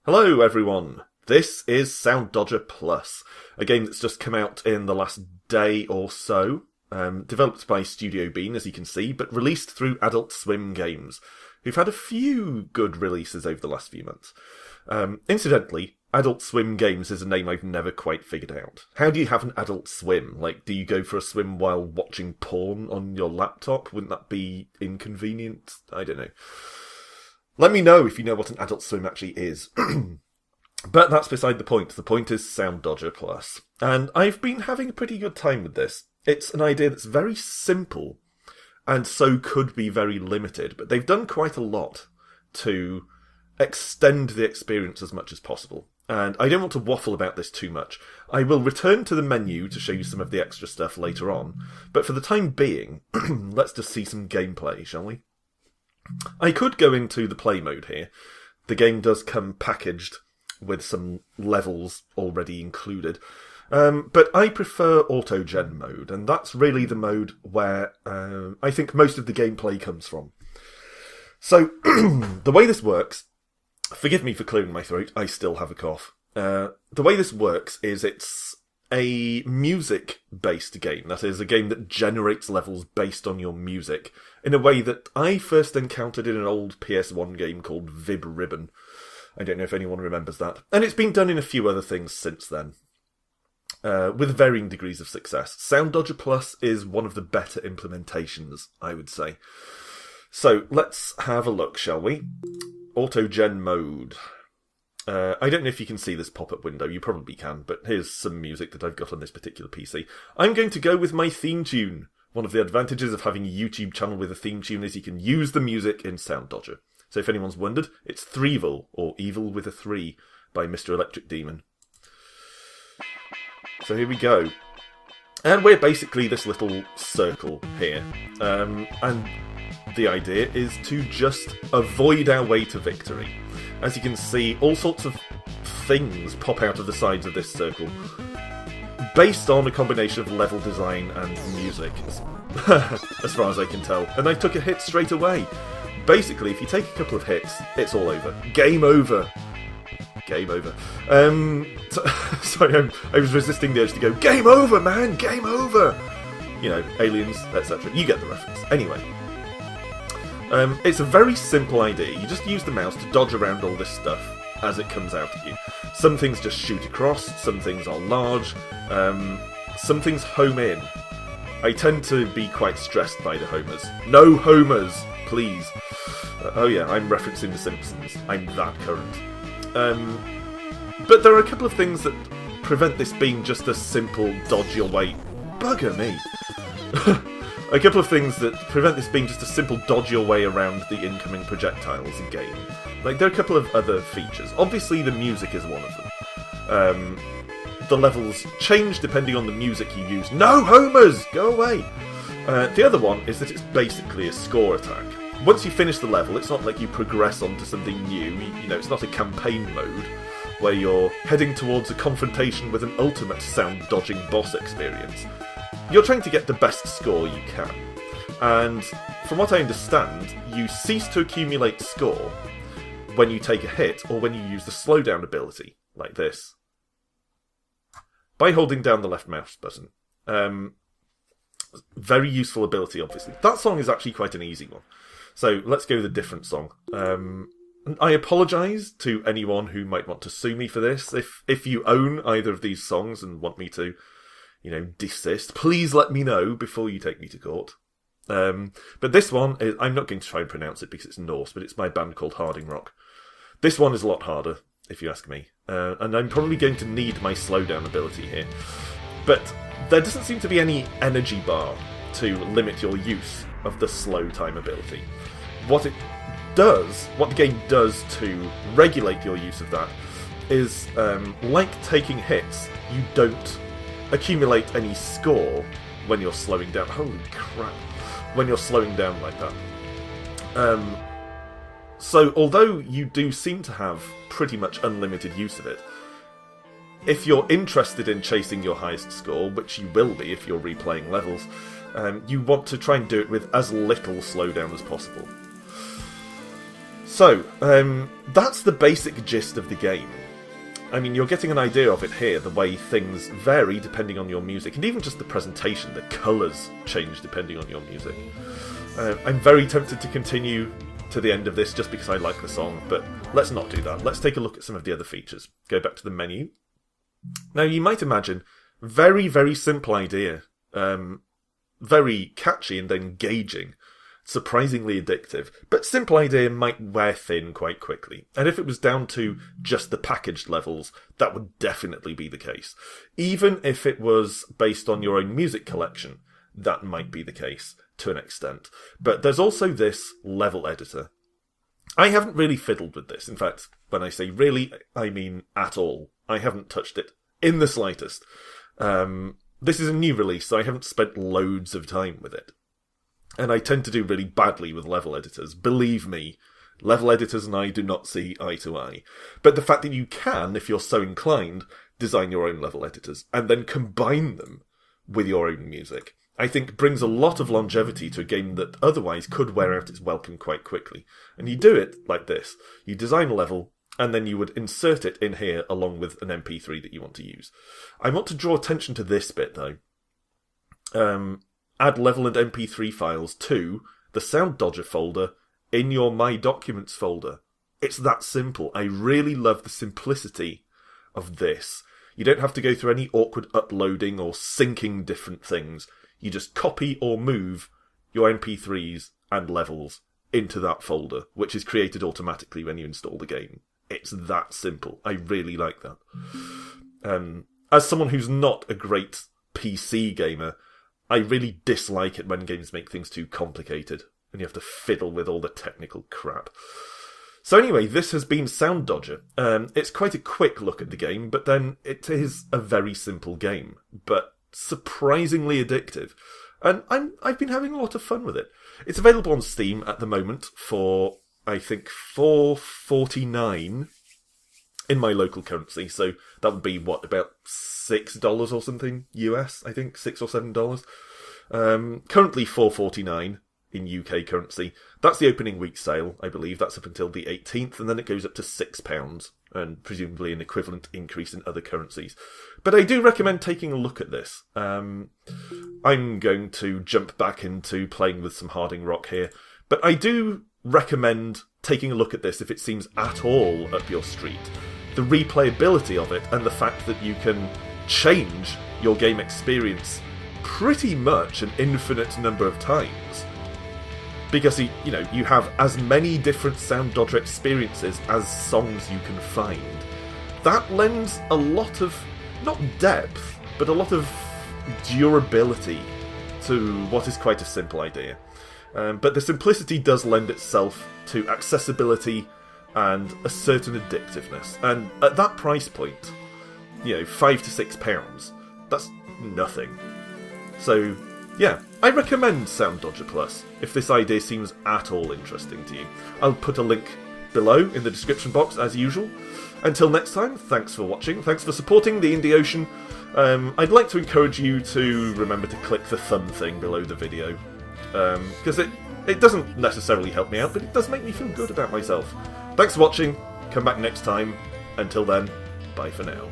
Hello everyone, this is Soundodger Plus, a game that's just come out in the last day or so, developed by Studio Bean as you can see, but released through Adult Swim Games, who've had a few good releases over the last few months. Incidentally, Adult Swim Games is a name I've never quite figured out. How do you have an Adult Swim? Like, do you go for a swim while watching porn on your laptop? Wouldn't that be inconvenient? I don't know. Let me know if you know what an Adult Swim actually is. But that's beside the point. The point is Soundodger Plus. And I've been having a pretty good time with this. It's an idea that's very simple, and so could be very limited, but they've done quite a lot to extend the experience as much as possible. And I don't want to waffle about this too much. I will return to the menu to show you some of the extra stuff later on, but for the time being, let's just see some gameplay, shall we? I could go into the play mode here. The game does come packaged with some levels already included. But I prefer auto-gen mode, and that's really the mode where I think most of the gameplay comes from. So, the way this works, forgive me for clearing my throat, I still have a cough. The way this works is it's a music-based game. That is, a game that generates levels based on your music, in a way that I first encountered in an old PS1 game called Vib Ribbon. I don't know if anyone remembers that. And it's been done in a few other things since then, with varying degrees of success. Soundodger Plus is one of the better implementations, I would say. So, let's have a look, shall we? Auto-gen mode. I don't know if you can see this pop-up window, you probably can, but here's some music that I've got on this particular PC. I'm going to go with my theme tune. One of the advantages of having a YouTube channel with a theme tune is you can use the music in Soundodger. So if anyone's wondered, it's Threevil, or Evil with a 3, by Mr. Electric Demon. So here we go. And we're basically this little circle here. And the idea is to just avoid our way to victory. As you can see, all sorts of things pop out of the sides of this circle, based on a combination of level design and music, as far as I can tell. And I took a hit straight away. Basically, if you take a couple of hits, it's all over. Game over. Game over. Sorry, I was resisting the urge to go, game over, man! Game over! You know, aliens, etc. You get the reference. Anyway. It's a very simple idea. You just use the mouse to dodge around all this stuff as it comes out at you. Some things just shoot across, some things are large, some things home in. I tend to be quite stressed by the homers. No homers, please. Oh yeah, I'm referencing The Simpsons. I'm that current. But there are a couple of things that prevent this being just a simple dodge your way. Bugger me. A couple of things that prevent this being just a simple dodge your way around the incoming projectiles in game. Like, there are a couple of other features. Obviously, the music is one of them. The levels change depending on the music you use. No homers! Go away! The other one is that it's basically a score attack. Once you finish the level, it's not like you progress onto something new. You know, it's not a campaign mode where you're heading towards a confrontation with an ultimate sound-dodging boss experience. You're trying to get the best score you can. And from what I understand, you cease to accumulate score when you take a hit or when you use the slowdown ability, like this, by holding down the left mouse button. Very useful ability, obviously. That song is actually quite an easy one. So let's go with a different song. I apologise to anyone who might want to sue me for this. If you own either of these songs and want me to, you know, desist, please let me know before you take me to court. But this one, I'm not going to try and pronounce it because it's Norse, but it's by a band called Harding Rock. This one is a lot harder, if you ask me. And I'm probably going to need my slowdown ability here. But there doesn't seem to be any energy bar to limit your use of the slow time ability. What the game does to regulate your use of that is, like taking hits, you don't accumulate any score when you're slowing down. Holy crap. When you're slowing down like that. So, although you do seem to have pretty much unlimited use of it, if you're interested in chasing your highest score, which you will be if you're replaying levels, You want to try and do it with as little slowdown as possible. So, that's the basic gist of the game. I mean, you're getting an idea of it here, the way things vary depending on your music, and even just the presentation, the colours change depending on your music. I'm very tempted to continue to the end of this just because I like the song, but let's not do that. Let's take a look at some of the other features. Go back to the menu. Now, you might imagine, very, very simple idea. Very catchy and engaging. Surprisingly addictive, but simple idea might wear thin quite quickly. And if it was down to just the packaged levels, that would definitely be the case. Even if it was based on your own music collection, that might be the case to an extent. But there's also this level editor. I haven't really fiddled with this. In fact, when I say really, I mean at all. I haven't touched it in the slightest. This is a new release, so I haven't spent loads of time with it. And I tend to do really badly with level editors. Believe me, level editors and I do not see eye to eye. But the fact that you can, if you're so inclined, design your own level editors and then combine them with your own music, I think brings a lot of longevity to a game that otherwise could wear out its welcome quite quickly. And you do it like this. You design a level, and then you would insert it in here along with an MP3 that you want to use. I want to draw attention to this bit, though. Add level and MP3 files to the Soundodger folder in your My Documents folder. It's that simple. I really love the simplicity of this. You don't have to go through any awkward uploading or syncing different things. You just copy or move your MP3s and levels into that folder, which is created automatically when you install the game. It's that simple. I really like that. As someone who's not a great PC gamer, I really dislike it when games make things too complicated and you have to fiddle with all the technical crap. So anyway, this has been Soundodger. It's quite a quick look at the game, but then it is a very simple game, but surprisingly addictive. And I've been having a lot of fun with it. It's available on Steam at the moment for, I think, $4.49 in my local currency. So that would be, what, about $6 or something US, I think, $6 or $7. Currently $4.49 in UK currency. That's the opening week sale, I believe. That's up until the 18th, and then it goes up to £6, and presumably an equivalent increase in other currencies. But I do recommend taking a look at this. I'm going to jump back into playing with some Harding Rock here, but I do recommend taking a look at this if it seems at all up your street. The replayability of it and the fact that you can change your game experience pretty much an infinite number of times. Because, you have as many different Soundodger experiences as songs you can find. That lends a lot of, not depth, but a lot of durability to what is quite a simple idea. But the simplicity does lend itself to accessibility and a certain addictiveness. And at that price point, £5 to £6, that's nothing. So, yeah, I recommend Soundodger Plus if this idea seems at all interesting to you. I'll put a link below in the description box as usual. Until next time, thanks for watching, thanks for supporting the Indie Ocean. I'd like to encourage you to remember to click the thumb thing below the video, because it doesn't necessarily help me out, but it does make me feel good about myself. Thanks for watching, come back next time. Until then, bye for now.